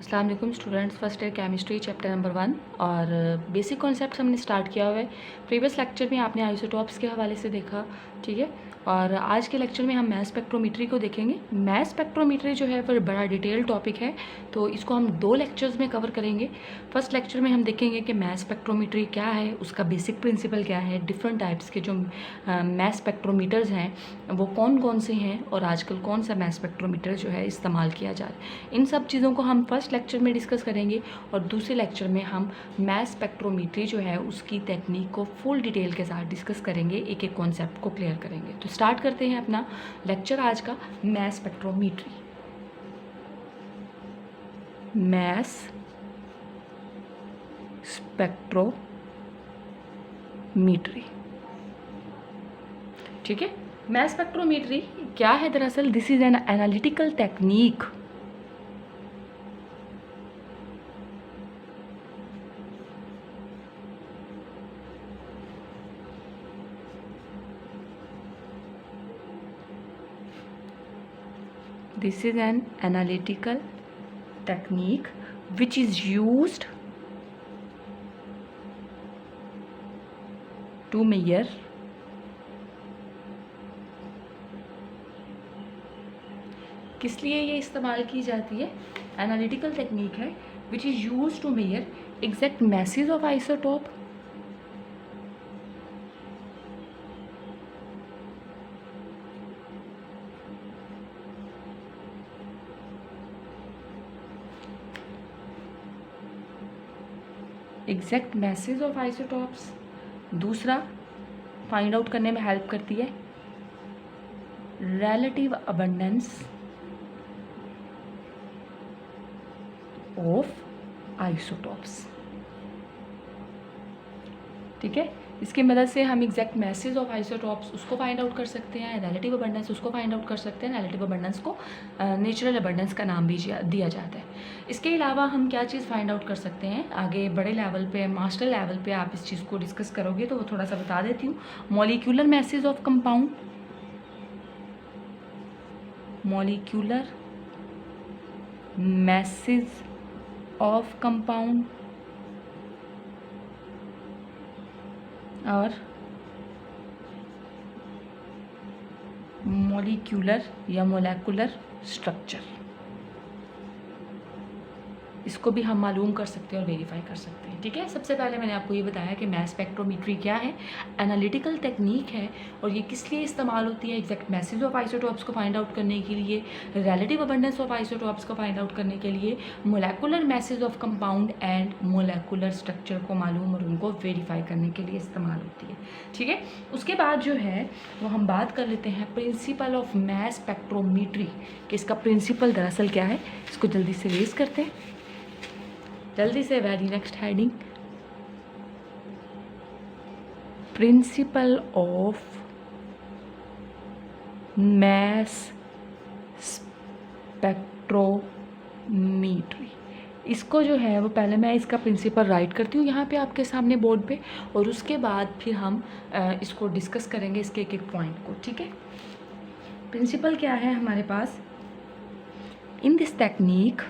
अस्सलाम वालेकुम students, first year chemistry chapter number 1 और बेसिक कॉन्सेप्ट हमने स्टार्ट किया हुआ है। प्रीवियस लेक्चर में आपने आइसोटॉप्स के हवाले से देखा, ठीक है। और आज के लेक्चर में हम मैस स्पेक्ट्रोमीट्री को देखेंगे। मैस स्पेक्ट्रोमीट्री जो है वो बड़ा डिटेल टॉपिक है, तो इसको हम 2 लेक्चर्स में कवर करेंगे। फर्स्ट लेक्चर में हम देखेंगे कि मैस स्पेक्ट्रोमीट्री क्या है, उसका बेसिक प्रिंसिपल क्या है, डिफरेंट टाइप्स के जो मैस स्पेक्ट्रोमीटर्स हैं वो कौन कौन से हैं और आजकल कौन सा मैस स्पेक्ट्रोमीटर जो है इस्तेमाल किया जा रहा है। इन सब चीज़ों को हम फर्स्ट लेक्चर में डिस्कस करेंगे और दूसरे लेक्चर में हम मैस स्पेक्ट्रोमीट्री जो है उसकी टेक्निक को फुल डिटेल के साथ डिस्कस करेंगे, एक एक कॉन्सेप्ट को क्लियर करेंगे। तो स्टार्ट करते हैं अपना लेक्चर आज का, मैस स्पेक्ट्रोमीट्री। मैस स्पेक्ट्रोमीट्री, ठीक है। मैस स्पेक्ट्रोमीट्री क्या है दरअसल? This is an analytical technique This is an analytical technique which is used to measure किस लिए ये इस्तेमाल की जाती है? एनालिटिकल टेक्निक है which is use to measure exact message of isotope, exact message of isotopes. दूसरा, फाइंड आउट करने में हेल्प करती है relative abundance of isotopes, ठीक है। इसकी मदद से हम एग्जैक्ट मैसेज ऑफ आइसोटॉप्स उसको फाइंड आउट कर सकते हैं, रिलेटिव अबंडेंस उसको फाइंड आउट कर सकते हैं। रिलेटिव अबंडेंस को नेचुरल अबंडेंस का नाम भी दिया जाता है। इसके अलावा हम क्या चीज़ फाइंड आउट कर सकते हैं, आगे बड़े लेवल पे, मास्टर लेवल पे आप इस चीज़ को डिस्कस करोगे तो वो थोड़ा सा बता देती हूँ। Molecular message of compound, molecular masses of compound और molecular या molecular structure, इसको भी हम मालूम कर सकते हैं और वेरीफाई कर सकते हैं, ठीक है। सबसे पहले मैंने आपको ये बताया कि मैस स्पेक्ट्रोमीट्री क्या है, एनालिटिकल टेक्निक है और ये किस लिए इस्तेमाल होती है? एग्जैक्ट मैसेज ऑफ आइसोटॉप्स को फाइंड आउट करने के लिए, रिलेटिव अबंडेंस ऑफ आइसोटॉप्स को फाइंड आउट करने के लिए, molecular message of compound and molecular structure को मालूम और उनको वेरीफाई करने के लिए इस्तेमाल होती है, ठीक है। उसके बाद जो है वो हम बात कर लेते हैं प्रिंसिपल ऑफ मैस स्पेक्ट्रोमीट्री कि इसका प्रिंसिपल दरअसल क्या है। इसको जल्दी से रेज करते हैं, जल्दी से। Very next heading, principle of mass spectrometry. इसको जो है वो पहले मैं इसका प्रिंसिपल राइट करती हूँ यहाँ पे आपके सामने बोर्ड पे और उसके बाद फिर हम इसको डिस्कस करेंगे, इसके एक एक पॉइंट को, ठीक है। प्रिंसिपल क्या है हमारे पास? In this technique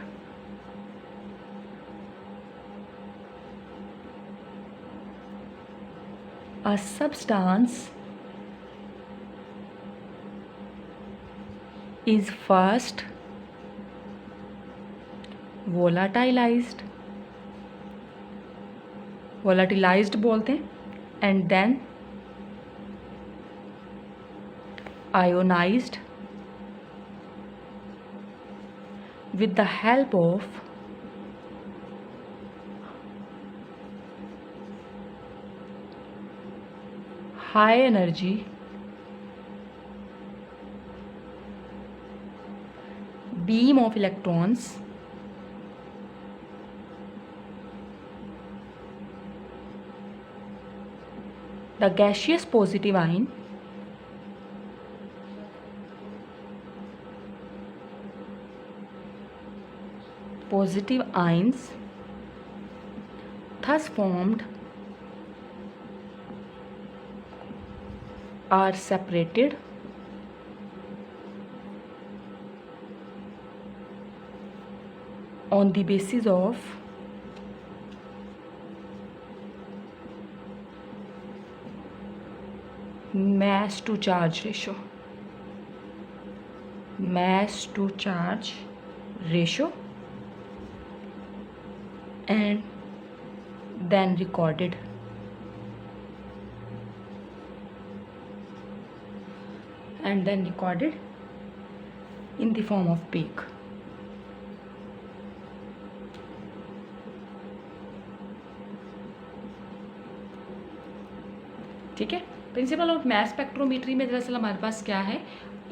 a substance is first volatilized बोलते हैं, and then ionized with the help of high energy beam of electrons the gaseous positive ion positive ions thus formed are separated on the basis of mass to charge ratio, mass to charge ratio, and then recorded in the form of peak. ठीक है, principle of mass spectrometry में दरअसल हमारे पास क्या है,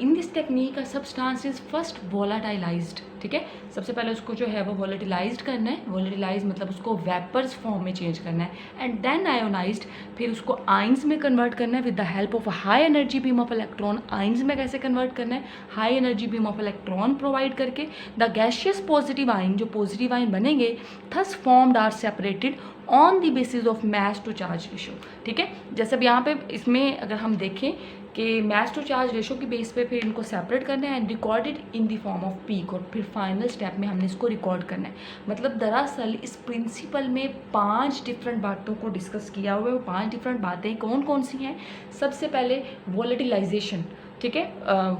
in this technique a substance is first volatilised. ठीक है, सबसे पहले उसको जो है वो वोलेटिलाइज्ड करना है, वोलेटिलाइज मतलब उसको वेपर्स फॉर्म में चेंज करना है, एंड देन आयोनाइज्ड, फिर उसको आइंस में कन्वर्ट करना है with the help of high energy beam of electron. Ions में कैसे कन्वर्ट करना है, high energy beam of electron provide करके। द गैशियस पॉजिटिव आइन, जो पॉजिटिव आइन बनेंगे, thus formed are separated on the basis of mass to charge ratio. ठीक है, जैसे अब यहाँ पे इसमें अगर हम देखें कि मास टू चार्ज रेशो की बेस पे फिर इनको सेपरेट करना है and recorded in the form off peak, और फिर फाइनल स्टेप में हमने इसको रिकॉर्ड करना है। मतलब दरअसल इस प्रिंसिपल में 5 डिफरेंट बातों को डिस्कस किया हुआ है। वो 5 डिफरेंट बातें कौन कौन सी हैं? सबसे पहले वोलेटिलाइजेशन, ठीक है,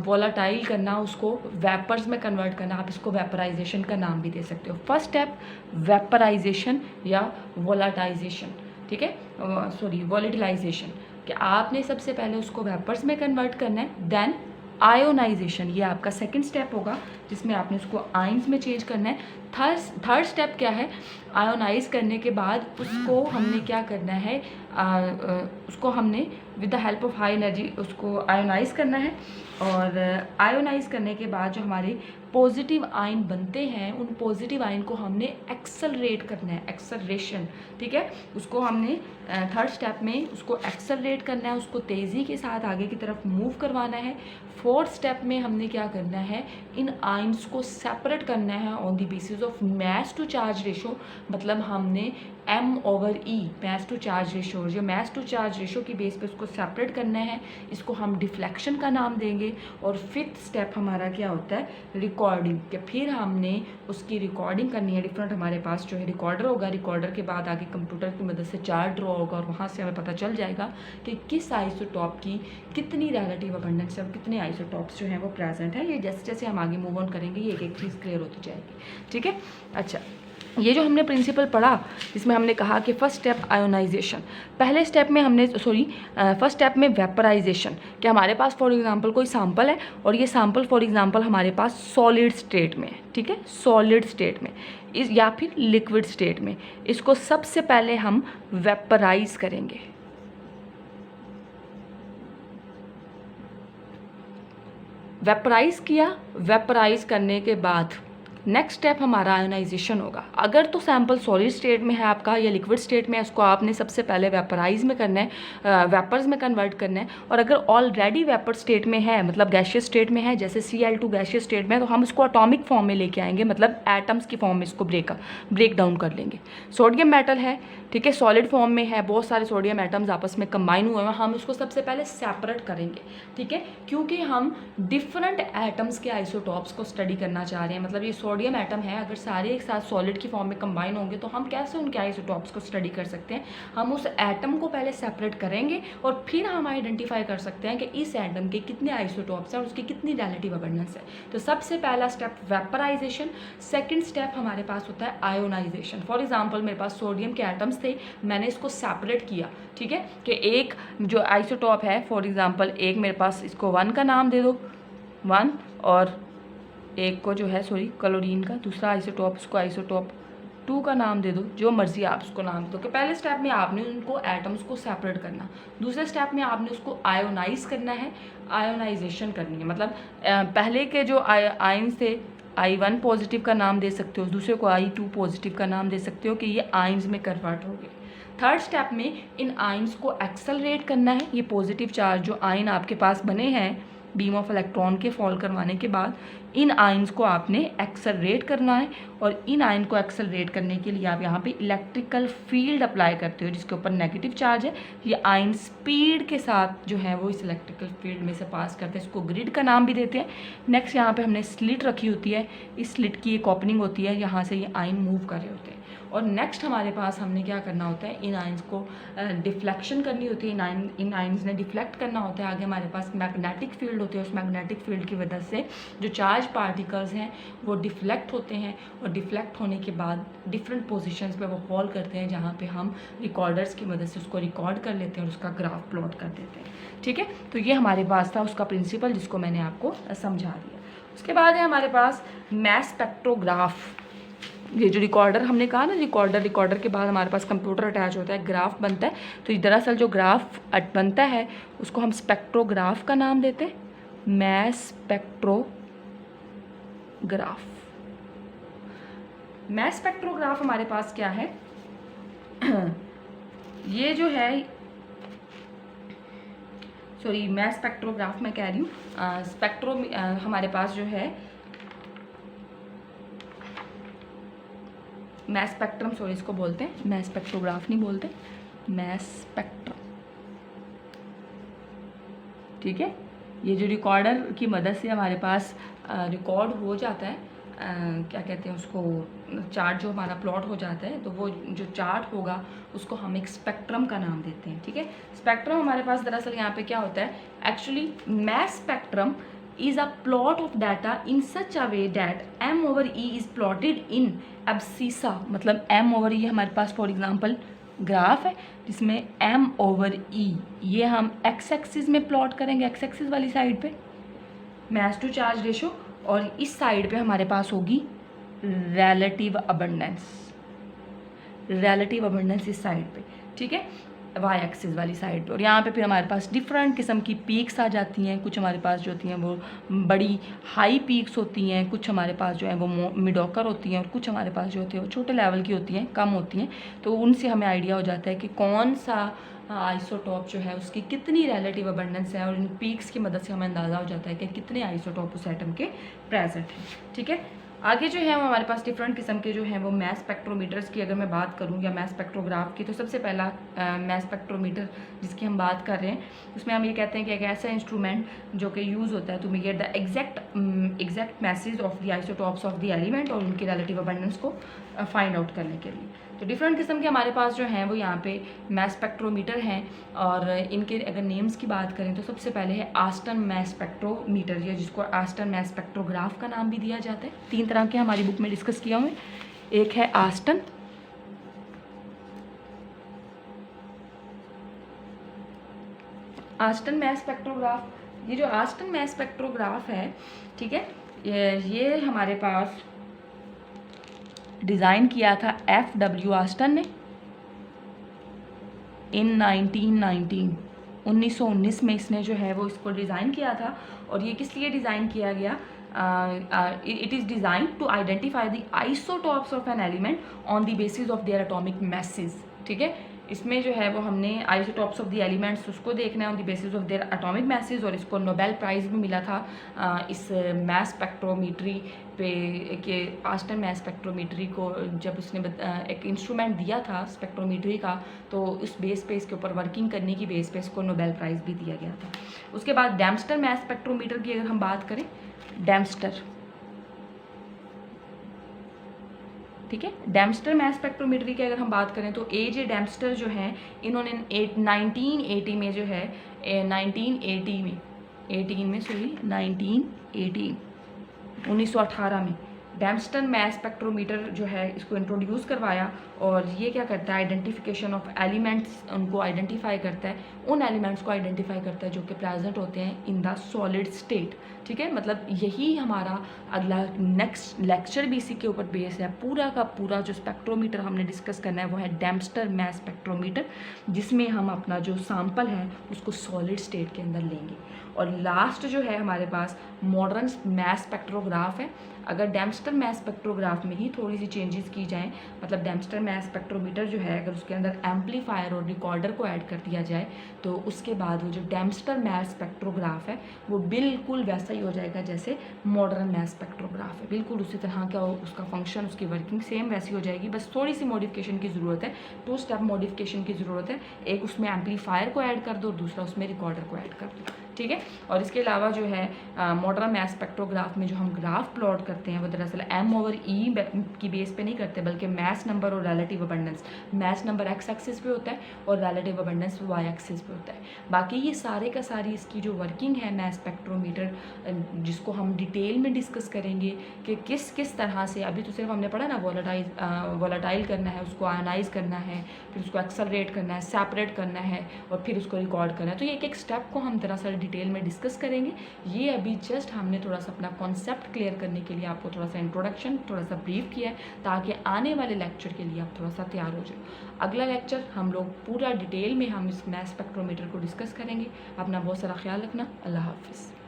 वोलाटाइल करना, उसको वेपर्स में कन्वर्ट करना, आप इसको वेपराइजेशन का नाम भी दे सकते हो। फर्स्ट स्टेप वेपराइजेशन या वोलाटाइजेशन, ठीक है, सॉरी वोलेटिलाइजेशन, कि आपने सबसे पहले उसको वेपर्स में कन्वर्ट करना है। देन आयोनाइजेशन, ये आपका सेकंड स्टेप होगा जिसमें आपने उसको आइंस में चेंज करना है। थर्ड स्टेप क्या है? आयोनाइज करने के बाद उसको हमने क्या करना है, उसको हमने with the help of high energy उसको आयोनाइज करना है, और आयोनाइज करने के बाद जो हमारे पॉजिटिव आयन बनते हैं उन पॉजिटिव आयन को हमने एक्सेलरेट करना है, एक्सेलरेशन। ठीक है, उसको हमने थर्ड स्टेप में उसको एक्सेलरेट करना है, उसको तेज़ी के साथ आगे की तरफ मूव करवाना है। फोर्थ स्टेप में हमने क्या करना है, इन आयन्स को सेपरेट करना है on the basis of mass to charge ratio. मतलब हमने M/E mass to charge ratio, जो मास टू चार्ज रेशो की बेस पे उसको सेपरेट करना है, इसको हम डिफ्लेक्शन का नाम देंगे। और फिफ्थ स्टेप हमारा क्या होता है, रिकॉर्डिंग, कि फिर हमने उसकी रिकॉर्डिंग करनी है। डिफरेंट हमारे पास जो है रिकॉर्डर होगा, रिकॉर्डर के बाद आगे कंप्यूटर की मदद से चार्ट ड्रॉ होगा, और वहाँ से हमें पता चल जाएगा कि किस आइसोटॉप की कितनी रिलेटिव अबंडेंस है, कितने आइसोटॉप्स जो हैं वो प्रेजेंट है। ये जैसे जैसे हम आगे मूव ऑन करेंगे ये एक एक चीज़ क्लियर होती जाएगी। ठीक है, अच्छा, ये जो हमने प्रिंसिपल पढ़ा जिसमें हमने कहा कि फर्स्ट स्टेप आयोनाइजेशन, पहले स्टेप में हमने फर्स्ट स्टेप में वेपराइजेशन, कि हमारे पास फॉर एग्जांपल कोई सैंपल है और ये सैंपल फॉर एग्जांपल हमारे पास सॉलिड स्टेट में है, ठीक है, सॉलिड स्टेट में इस या फिर लिक्विड स्टेट में, इसको सबसे पहले हम वेपराइज करेंगे। वेपराइज किया, वेपराइज करने के बाद नेक्स्ट स्टेप हमारा आयोनाइजेशन होगा। अगर तो सैंपल सॉलिड स्टेट में है आपका या लिक्विड स्टेट में है, उसको आपने सबसे पहले वेपराइज में करना है, वेपर्स में कन्वर्ट करना है। और अगर ऑलरेडी वेपर स्टेट में है, मतलब गैशियस स्टेट में है, जैसे Cl2 गैशियस स्टेट में है, तो हम उसको एटॉमिक फॉर्म में लेके आएंगे, मतलब एटम्स की फॉर्म में इसको ब्रेक डाउन कर लेंगे। सोडियम मेटल है, ठीक है, सॉलिड फॉर्म में है, बहुत सारे सोडियम एटम्स आपस में कंबाइन हुए हैं, हम उसको सबसे पहले सेपरेट करेंगे। ठीक है, क्योंकि हम डिफरेंट एटम्स के आइसोटॉप्स को स्टडी करना चाह रहे हैं। मतलब ये सोडियम एटम है, अगर सारे एक साथ सॉलिड की फॉर्म में कंबाइन होंगे तो हम कैसे उनके आइसोटॉप्स को स्टडी कर सकते हैं? हम उस एटम को पहले सेपरेट करेंगे और फिर हम आइडेंटिफाई कर सकते हैं कि इस एटम के कितने आइसोटॉप्स हैं और उसकी कितनी रिलेटिव अबंडेंस है। तो सबसे पहला स्टेप वेपराइजेशन। सेकेंड स्टेप हमारे पास होता है आयोनाइजेशन। फॉर एग्जाम्पल मेरे पास सोडियम के एटम्स थे, मैंने इसको सेपरेट किया, ठीक है, कि एक जो आइसोटॉप है, फॉर एग्जाम्पल एक मेरे पास, इसको 1 का नाम दे दो 1, और एक को जो है क्लोरीन का दूसरा आइसोटॉप, उसको आइसोटॉप 2 का नाम दे दो, जो मर्जी आप उसको नाम दो। कि पहले स्टेप में आपने उनको एटम्स को सेपरेट करना, दूसरे स्टेप में आपने उसको आयोनाइज करना है, आयोनाइजेशन करनी है। मतलब पहले के जो आयन्स थे, I1 पॉजिटिव का नाम दे सकते हो, दूसरे को I2 पॉजिटिव का नाम दे सकते हो, कि ये आयन्स में कन्वर्ट हो गए। थर्ड स्टेप में इन आयन्स को एक्सेलरेट करना है। ये पॉजिटिव चार्ज जो आयन आपके पास बने हैं बीम ऑफ इलेक्ट्रॉन के फॉल करवाने के बाद, इन आयंस को आपने एक्सेलरेट करना है, और इन आयन को एक्सेलरेट करने के लिए आप यहाँ पे इलेक्ट्रिकल फील्ड अप्लाई करते हो जिसके ऊपर नेगेटिव चार्ज है। ये आयन स्पीड के साथ जो है वो इस इलेक्ट्रिकल फील्ड में से पास करते हैं, इसको ग्रिड का नाम भी देते हैं। नेक्स्ट यहाँ पे हमने स्लिट रखी होती है, इस स्लिट की एक ओपनिंग होती है, यहाँ से ये आयन मूव कर रहे होते हैं। और नेक्स्ट हमारे पास हमने क्या करना होता है, इन आयंस को डिफ्लेक्शन करनी होती है, इन आयंस ने डिफ्लेक्ट करना होता है। आगे हमारे पास मैग्नेटिक फील्ड होती है, उस मैग्नेटिक फील्ड की वजह से जो चार्ज पार्टिकल्स हैं वो डिफ्लेक्ट होते हैं, और डिफ्लेक्ट होने के बाद डिफरेंट पोजीशंस पे वो फॉल करते हैं, जहाँ पे हम रिकॉर्डर्स की मदद से उसको रिकॉर्ड कर लेते हैं और उसका ग्राफ प्लॉट कर देते हैं। ठीक है, तो ये हमारे पास था उसका प्रिंसिपल जिसको मैंने आपको समझा दिया। उसके बाद है हमारे पास मैस स्पेक्ट्रोग्राफ। ये जो रिकॉर्डर हमने कहा ना, रिकॉर्डर के बाद हमारे पास कंप्यूटर अटैच होता है, ग्राफ बनता है। तो दरअसल जो ग्राफ बनता है उसको हम स्पेक्ट्रोग्राफ का नाम देते हैं, मैस स्पेक्ट्रोग्राफ। मैस स्पेक्ट्रोग्राफ हमारे पास क्या है ये जो है, सॉरी मैस स्पेक्ट्रोग्राफ मैं कह रही हूँ, हमारे पास जो है मैस स्पेक्ट्रम, सॉरी इसको बोलते हैं, मैस स्पेक्ट्रोग्राफ नहीं बोलते, मैस स्पेक्ट्रम। ठीक है, ये जो रिकॉर्डर की मदद से हमारे पास रिकॉर्ड हो जाता है, क्या कहते हैं उसको, चार्ट जो हमारा प्लॉट हो जाता है, तो वो जो चार्ट होगा उसको हम एक स्पेक्ट्रम का नाम देते हैं। ठीक है, स्पेक्ट्रम हमारे पास दरअसल यहाँ पे क्या होता है, actually mass spectrum is a plot of data in such a way that m/e is plotted in abscissa। मतलब m/e हमारे पास फॉर एग्जांपल ग्राफ है जिसमें m/e ये हम x एक्सिस में प्लॉट करेंगे, x एक्सिस वाली साइड पे मैस टू चार्ज रेशो, और इस साइड पे हमारे पास होगी रिलेटिव अबंडेंस इस साइड पे। ठीक है, वाई एक्सिस वाली साइड पे। और यहाँ पे फिर हमारे पास डिफरेंट किस्म की पीक्स आ जाती हैं, कुछ हमारे पास जो होती हैं वो बड़ी हाई पीक्स होती हैं, कुछ हमारे पास जो है वो मिडोकर होती हैं, और कुछ हमारे पास जो होती है वो छोटे लेवल की होती हैं, कम होती हैं। तो उनसे हमें आइडिया हो जाता है कि कौन सा आइसोटॉप जो है उसकी कितनी रिलेटिव अबंडेंस है, और इन पीक्स की मदद से हमें अंदाज़ा हो जाता है कि कितने आइसोटॉप उस एटम के प्रेजेंट हैं। ठीक है, आगे जो है वो हमारे पास डिफरेंट किस्म के जो हैं वो मैस स्पेक्ट्रोमीटर्स की अगर मैं बात करूँ, या मैस स्पेक्ट्रोग्राफ की, तो सबसे पहला मैस स्पेक्ट्रोमीटर जिसकी हम बात कर रहे हैं, उसमें हम ये कहते हैं कि एक ऐसा इंस्ट्रूमेंट जो कि यूज़ होता है to measure the exact message of the isotopes of the element और उनकी रिलेटिव अबंडेंस को फाइंड आउट करने के लिए। तो डिफरेंट किस्म के हमारे पास जो हैं वो यहाँ पे मैस स्पेक्ट्रोमीटर हैं, और इनके अगर नेम्स की बात करें तो सबसे पहले है आस्टन मैस स्पेक्ट्रोमीटर, या जिसको आस्टन मैस स्पेक्ट्रोग्राफ का नाम भी दिया जाता है। 3 तरह के हमारी बुक में डिस्कस किया हुए, एक है आस्टन मैस स्पेक्ट्रोग्राफ। ये जो आस्टन मैस स्पेक्ट्रोग्राफ है, ठीक है, ये हमारे पास डिज़ाइन किया था F.W. आस्टन ने इन 1919 में इसने जो है वो इसको डिज़ाइन किया था। और ये किस लिए डिज़ाइन किया गया, it is design to identify the isotopes of an element on the basis of their atomic message. ठीक है, इसमें जो है वो हमने आइसोटॉप्स ऑफ द एलिमेंट्स उसको देखना है on the basis of their atomic message, और इसको नोबेल प्राइज़ भी मिला था इस मैस स्पेक्ट्रोमीट्री पे, कि आस्टन मैस स्पेक्ट्रोमीट्री को जब उसने एक इंस्ट्रूमेंट दिया था स्पेक्ट्रोमीट्री का, तो उस बेस पे इसके ऊपर वर्किंग करने की बेस पे इसको नोबेल प्राइज़ भी दिया गया था। उसके बाद डेम्स्टर मैस स्पेक्ट्रोमीटर की अगर हम बात करें, डेम्स्टर, ठीक है, डेम्स्टर मैस स्पेक्ट्रोमीट्री की अगर हम बात करें तो A.J. डेम्स्टर जो हैं, इन्होंने 1980 में जो है 1918 में डेम्स्टर मैस स्पेक्ट्रोमीटर जो है इसको इंट्रोड्यूस करवाया। और ये क्या करता है, आइडेंटिफिकेशन ऑफ एलिमेंट्स उनको आइडेंटिफाई करता है, उन एलिमेंट्स को आइडेंटिफाई करता है जो कि प्रेजेंट होते हैं इन द सॉलिड स्टेट। ठीक है, मतलब यही हमारा अगला नेक्स्ट लेक्चर भी इसी के ऊपर बेस है। पूरा का पूरा जो स्पेक्ट्रोमीटर हमने डिस्कस करना है वो है डेम्स्टर मैस स्पेक्ट्रोमीटर, जिसमें हम अपना जो सैंपल है उसको सॉलिड स्टेट के अंदर लेंगे। और लास्ट जो है हमारे पास मॉडर्न मैस स्पेक्ट्रोग्राफ है। अगर डेम्स्टर मैस स्पेक्ट्रोग्राफ में ही थोड़ी सी चेंजेस की जाएँ, मतलब डेम्स्टर मैस स्पेक्ट्रोमीटर जो है अगर उसके अंदर एम्पलीफायर और रिकॉर्डर को ऐड कर दिया जाए तो उसके बाद वो जो डेम्स्टर मैस स्पेक्ट्रोग्राफ है वो बिल्कुल वैसा ही हो जाएगा जैसे मॉडर्न मैस स्पेक्ट्रोग्राफ है। बिल्कुल उसी तरह का उसका फंक्शन, उसकी वर्किंग सेम वैसी हो जाएगी, बस थोड़ी सी मॉडिफिकेशन की ज़रूरत है, 2 स्टेप मॉडिफिकेशन की ज़रूरत है। एक उसमें एम्पलीफायर को ऐड कर दो, दूसरा उसमें रिकॉर्डर को ऐड कर दो, ठीक है। और इसके अलावा जो है मॉडर्न मैस स्पेक्ट्रोग्राफ में जो हम ग्राफ प्लॉट करते हैं वो दरअसल M/E की बेस पे नहीं करते, बल्कि मैस नंबर और relative abundance. Mass number x axis पे होता है और रिलेटिव अबंडेंस वाई एक्सिस पे होता है। बाकी ये सारे का सारी इसकी जो वर्किंग है मैस स्पेक्ट्रोमीटर, जिसको हम डिटेल में डिस्कस करेंगे कि किस किस तरह से, अभी तो सिर्फ हमने पढ़ा ना वोलेटाइल करना है, उसको आयनाइज करना है, फिर उसको एक्सेलरेट करना है, सेपरेट करना है और फिर उसको रिकॉर्ड करना है। तो ये एक एक स्टेप को हम दरअसल डिटेल में डिस्कस करेंगे। ये अभी जस्ट हमने थोड़ा सा अपना कॉन्सेप्ट क्लियर करने के लिए आपको थोड़ा सा इंट्रोडक्शन, थोड़ा सा ब्रीफ किया है ताकि आने वाले लेक्चर के लिए आप थोड़ा सा तैयार हो जाए। अगला लेक्चर हम लोग पूरा डिटेल में हम इस मैस स्पेक्ट्रोमीटर को डिस्कस करेंगे। अपना बहुत सारा ख्याल रखना। अल्लाह हाफिज़।